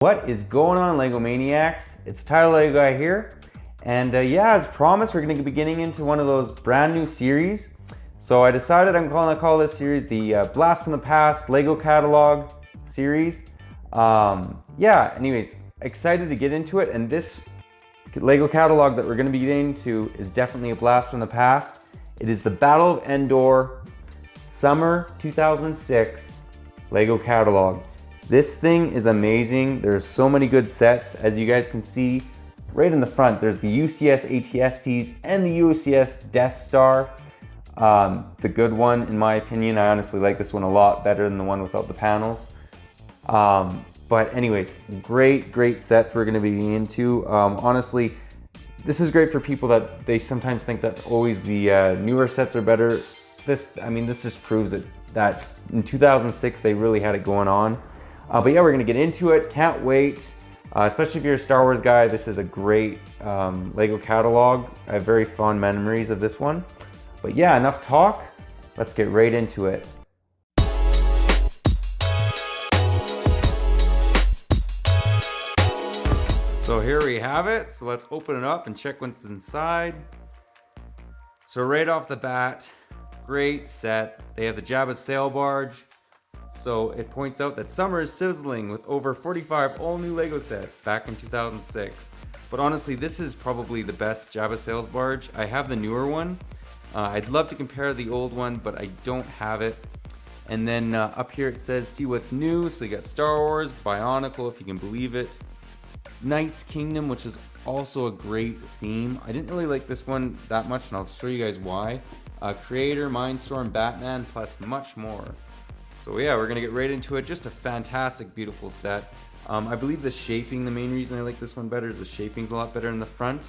What is going on, Lego Maniacs? It's Tyler Lego Guy here, and yeah, as promised, we're going to be getting into one of those brand new series. So I decided I'm going to call this series the Blast from the Past Lego Catalog series. Yeah, anyways, excited to get into it, and this Lego catalog that we're going to be getting into is definitely a blast from the past. It is the Battle of Endor Summer 2006 Lego catalog. This thing is amazing. There's so many good sets. As you guys can see right in the front, there's the UCS ATSTs and the UCS Death Star. The good one, in my opinion. I honestly like this one a lot better than the one without the panels. But anyways, great sets we're gonna be into. Honestly, this is great for people that they sometimes think that always the newer sets are better. This just proves it, that in 2006 they really had it going on. But yeah, we're gonna get into it. Can't wait. Especially if you're a Star Wars guy, this is a great Lego catalog. I have very fond memories of this one. But yeah, enough talk. Let's get right into it. So here we have it. So let's open it up and check what's inside. So right off the bat, great set. They have the Jabba's sail barge. So it points out that summer is sizzling with over 45 all new Lego sets back in 2006. But honestly, this is probably the best Jabba sails barge. I have the newer one. I'd love to compare the old one, but I don't have it. And then up here it says, see what's new. So you got Star Wars, Bionicle, if you can believe it. Knight's Kingdom, which is also a great theme. I didn't really like this one that much, and I'll show you guys why. Creator, Mindstorm, Batman, plus much more. So yeah, we're gonna get right into it. Just a fantastic, beautiful set. I believe the shaping, the main reason I like this one better is the shaping's a lot better in the front.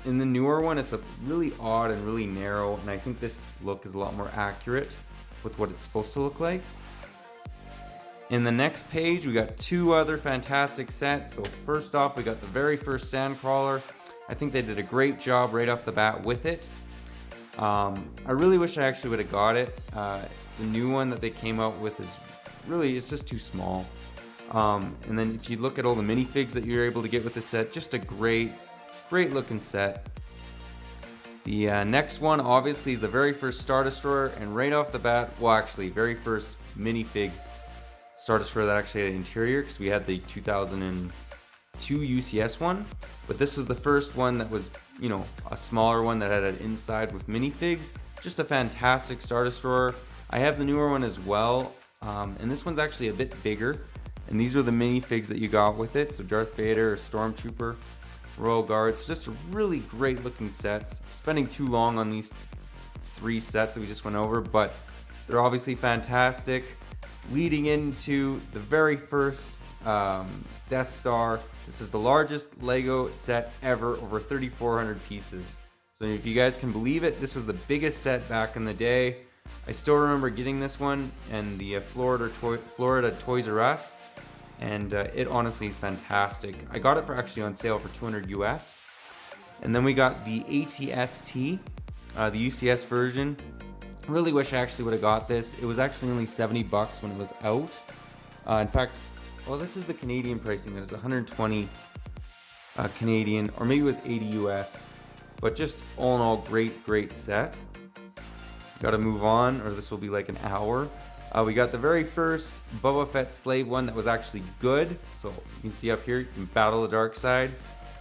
In the newer one, it's a really odd and really narrow, and I think this look is a lot more accurate with what it's supposed to look like. In the next page, we got two other fantastic sets. So first off, we got the very first Sandcrawler. I think they did a great job right off the bat with it. I really wish I actually would have got it. The new one that they came out with is really, it's just too small. And then if you look at all the minifigs that you're able to get with this set, just a great looking set. The next one obviously is the very first Star Destroyer, and right off the bat, well actually very first minifig Star Destroyer that actually had an interior, because we had the 2002 UCS one, but this was the first one that was, you know, a smaller one that had an inside with minifigs. Just a fantastic Star Destroyer. I have the newer one as well, and this one's actually a bit bigger, and these are the minifigs that you got with it. So Darth Vader, Stormtrooper, Royal Guards, just really great looking sets. Spending too long on these three sets that we just went over, but they're obviously fantastic. Leading into the very first Death Star. This is the largest Lego set ever, over 3,400 pieces. So if you guys can believe it, this was the biggest set back in the day. I still remember getting this one in the Florida Toys R Us, and it honestly is fantastic. I got it for actually on sale for 200 US. And then we got the ATST, the UCS version. Really wish I actually would have got this. It was actually only 70 bucks when it was out. In fact, well, this is the Canadian pricing. It was 120 Canadian, or maybe it was 80 US. But just all in all, great set. Gotta move on, or this will be like an hour. We got the very first Boba Fett slave one that was actually good. So you can see up here, you can battle the dark side.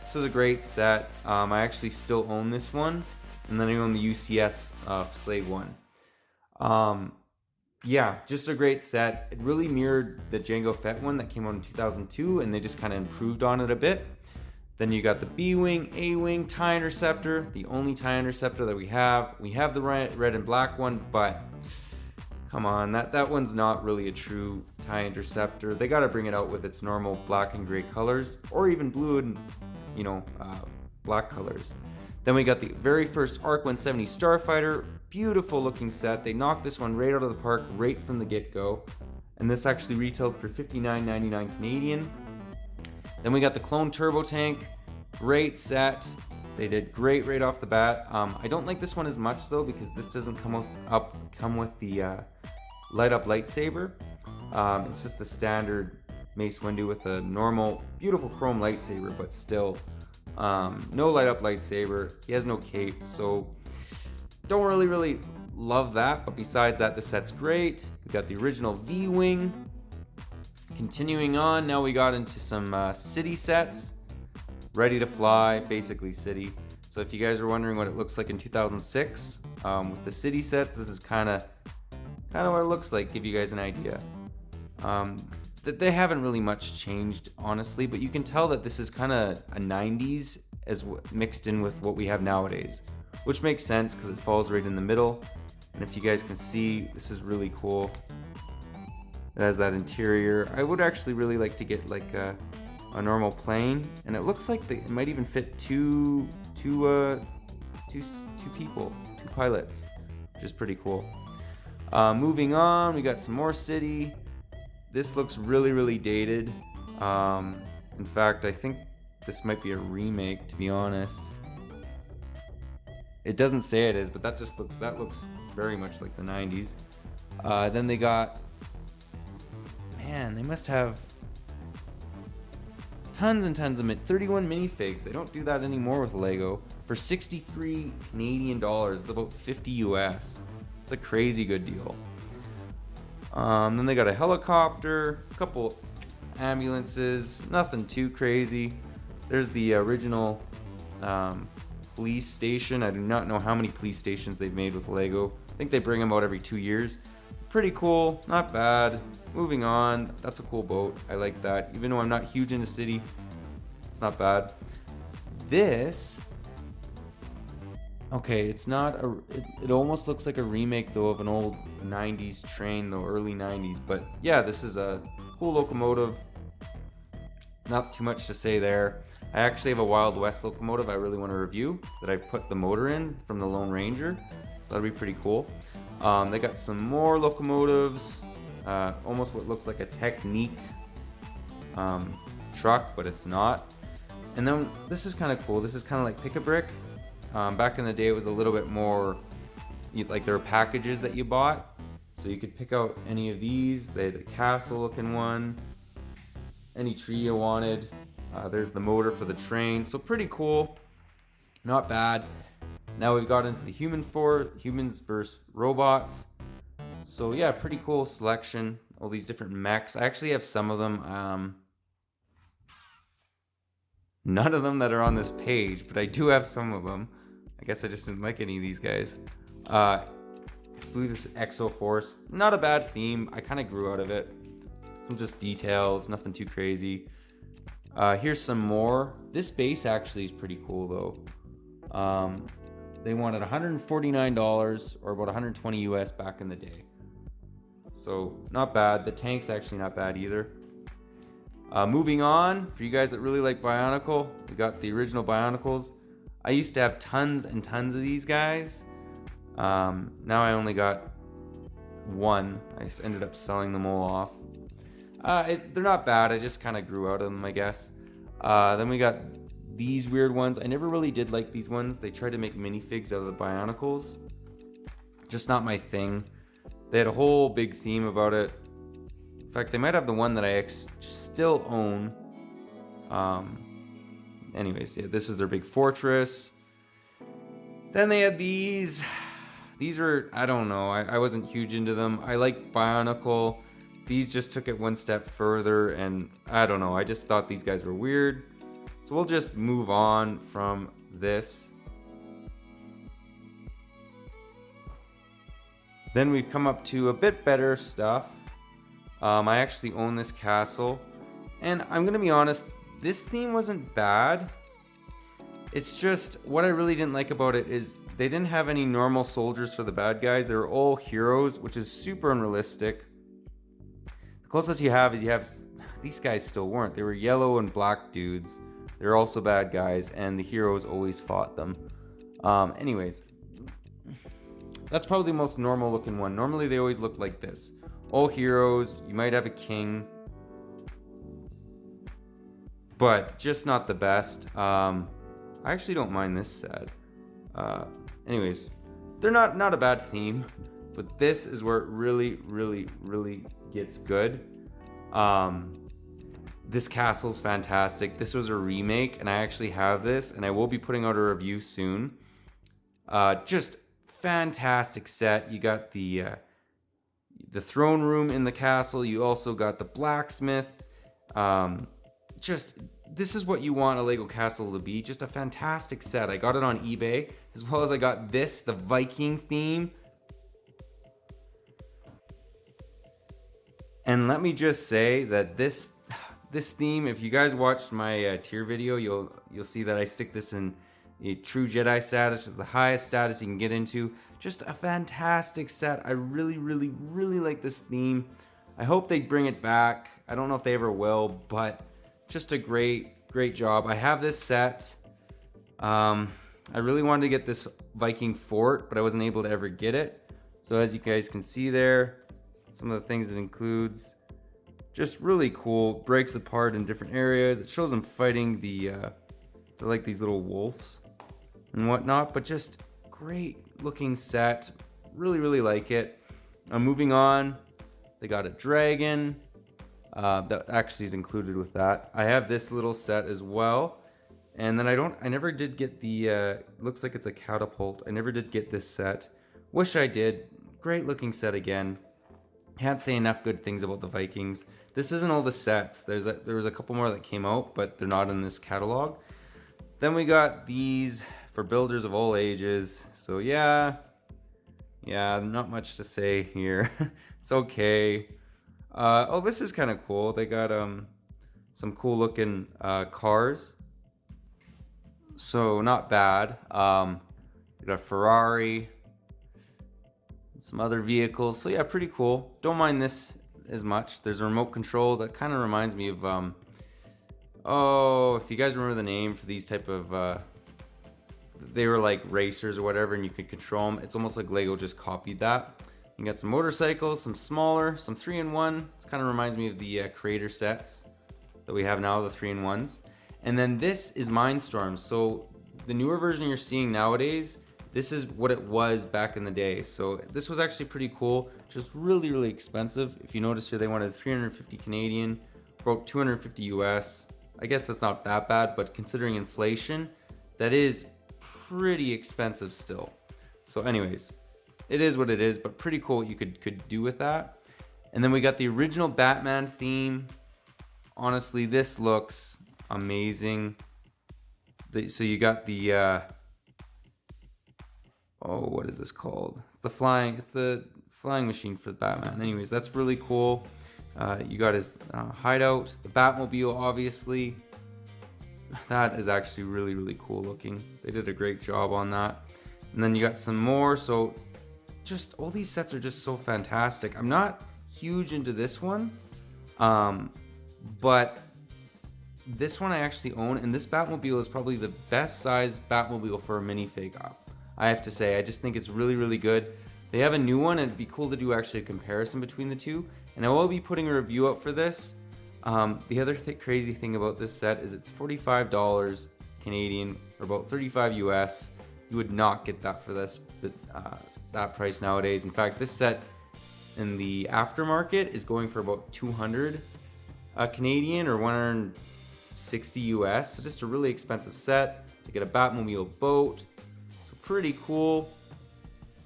This is a great set. I actually still own this one. And then I own the UCS slave one. Yeah, just a great set. It really mirrored the Jango Fett one that came out in 2002, and they just kind of improved on it a bit. Then you got the B-Wing, A-Wing, TIE Interceptor, the only TIE Interceptor that we have. We have the red and black one, but come on, that one's not really a true TIE Interceptor. They got to bring it out with its normal black and gray colors, or even blue and, black colors. Then we got the very first ARC 170 Starfighter. Beautiful looking set. They knocked this one right out of the park right from the get-go. And this actually retailed for $59.99 Canadian. Then we got the Clone Turbo Tank. Great set. They did great right off the bat. I don't like this one as much though, because this doesn't come with the light up lightsaber. It's just the standard Mace Windu with a normal, beautiful chrome lightsaber, but still no light up lightsaber. He has no cape, so don't really love that. But besides that, the set's great. We got the original V-Wing. Continuing on, now we got into some city sets. Ready to fly, basically city. So if you guys are wondering what it looks like in 2006 with the city sets, this is kind of what it looks like. Give you guys an idea. They haven't really much changed, honestly, but you can tell that this is kind of a 90s as mixed in with what we have nowadays, which makes sense because it falls right in the middle. And if you guys can see, this is really cool. It has that interior. I would actually really like to get like a normal plane, and it looks like it might even fit two people, two pilots, which is pretty cool. Moving on, we got some more city. This looks really dated. In fact, I think this might be a remake, to be honest. It doesn't say it is, but that looks very much like the 90s. Then they got, man, they must have tons and tons of 31 minifigs. They don't do that anymore with Lego. For 63 Canadian dollars, it's about 50 US. It's a crazy good deal. Then they got a helicopter, a couple ambulances, nothing too crazy. There's the original police station. I do not know how many police stations they've made with Lego. I think they bring them out every 2 years. Pretty cool, not bad. Moving on, that's a cool boat. I like that. Even though I'm not huge into city, it's not bad. This, okay, it's not a, it almost looks like a remake though of an old 90s train, though, early 90s. But yeah, this is a cool locomotive. Not too much to say there. I actually have a Wild West locomotive I really want to review that I've put the motor in from the Lone Ranger. So that'll be pretty cool. They got some more locomotives. Almost what looks like a Technique truck, but it's not. And then this is kind of cool. This is kind of like Pick-a-Brick. Back in the day, it was a little bit more like there were packages that you bought. So you could pick out any of these. They had a castle looking one. Any tree you wanted. There's the motor for the train. So pretty cool. Not bad. Now we've got into the human fort, humans versus robots. So yeah, pretty cool selection. All these different mechs. I actually have some of them. None of them that are on this page, but I do have some of them. I guess I just didn't like any of these guys. I believe this Exo Force. Not a bad theme. I kind of grew out of it. Some just details, nothing too crazy. Here's some more. This base actually is pretty cool though. They wanted $149 or about 120 US back in the day. So not bad. The tank's actually not bad either. Moving on, for you guys that really like Bionicle, we got the original Bionicles. I used to have tons and tons of these guys. Now I only got one. I just ended up selling them all off. They're not bad. I just kind of grew out of them, I guess. Then we got these weird ones. I never really did like these ones. They tried to make minifigs out of the Bionicles. Just not my thing. They had a whole big theme about it. In fact, they might have the one that I still own. Anyways, yeah, this is their big fortress. Then they had these. These were, I don't know. I wasn't huge into them. I like Bionicle. These just took it one step further, and I don't know. I just thought these guys were weird. So we'll just move on from this. Then we've come up to a bit better stuff. I actually own this castle. And I'm going to be honest, this theme wasn't bad. It's just, what I really didn't like about it is they didn't have any normal soldiers for the bad guys. They were all heroes, which is super unrealistic. The closest you have is these guys still weren't. They were yellow and black dudes. They're also bad guys, and the heroes always fought them. Anyways, that's probably the most normal looking one. Normally they always look like this. All heroes, you might have a king, but just not the best. I actually don't mind this set. Anyways, they're not a bad theme, but this is where it really gets good. This castle's fantastic. This was a remake, and I actually have this, and I will be putting out a review soon. Just fantastic set. You got the throne room in the castle. You also got the blacksmith. Just this is what you want a Lego castle to be. Just a fantastic set. I got it on eBay, as well as I got this, the Viking theme. And let me just say that this theme, if you guys watched my tier video, you'll see that I stick this in a true Jedi status, which is the highest status you can get into. Just a fantastic set. I really, really, really like this theme. I hope they bring it back. I don't know if they ever will, but just a great job. I have this set. I really wanted to get this Viking Fort, but I wasn't able to ever get it. So as you guys can see there, some of the things it includes. Just really cool. Breaks apart in different areas. It shows them fighting they're like these little wolves and whatnot, but just great looking set. Really, really like it. Moving on, they got a dragon. That actually is included with that. I have this little set as well. And then I never did get the, looks like it's a catapult. I never did get this set. Wish I did. Great looking set again. Can't say enough good things about the Vikings. This isn't all the sets. There was a couple more that came out, but they're not in this catalog. Then we got these for builders of all ages. So yeah, not much to say here. It's okay. Oh, this is kind of cool. They got some cool looking cars. So not bad. We got a Ferrari. Some other vehicles. So yeah, pretty cool. Don't mind this as much. There's a remote control that kind of reminds me of oh, if you guys remember the name for these type of they were like racers or whatever, and you could control them. It's almost like Lego just copied that. You got some motorcycles, some smaller, some 3-in-1. It kind of reminds me of the creator sets that we have now, the 3-in-1s. And then this is Mindstorms. So the newer version you're seeing nowadays, this is what it was back in the day. So this was actually pretty cool. Just really, really expensive. If you notice here, they wanted 350 Canadian, about 250 US. I guess that's not that bad, but considering inflation, that is pretty expensive still. So anyways, it is what it is, but pretty cool what you could do with that. And then we got the original Batman theme. Honestly, this looks amazing. So you got the oh, what is this called? It's the flying machine for Batman. Anyways, that's really cool. You got his hideout, the Batmobile, obviously. That is actually really, really cool looking. They did a great job on that. And then you got some more. So just all these sets are just so fantastic. I'm not huge into this one, but this one I actually own, and this Batmobile is probably the best size Batmobile for a minifig up. I have to say, I just think it's really, really good. They have a new one, and it'd be cool to do actually a comparison between the two. And I will be putting a review up for this. The other crazy thing about this set is it's $45 Canadian, or about 35 US. You would not get that for this that price nowadays. In fact, this set in the aftermarket is going for about 200 Canadian or 160 US. So just a really expensive set. You get a Batmobile boat. So pretty cool.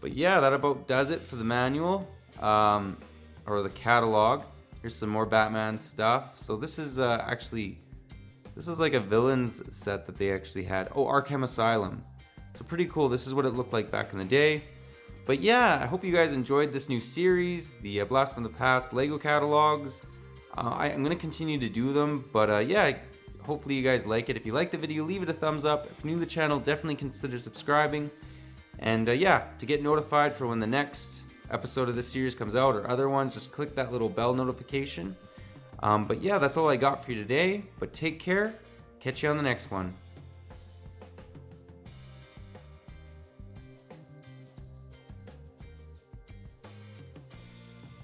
But yeah, that about does it for the manual or the catalog. Here's some more Batman stuff. So this is this is like a villains set that they actually had. Oh, Arkham Asylum. So pretty cool. This is what it looked like back in the day. But yeah, I hope you guys enjoyed this new series, the Blast from the Past Lego catalogs. I'm going to continue to do them, but yeah, hopefully you guys like it. If you like the video, leave it a thumbs up. If you're new to the channel, definitely consider subscribing. And yeah, to get notified for when the next episode of this series comes out or other ones, just click that little bell notification. But yeah, that's all I got for you today. But take care. Catch you on the next one.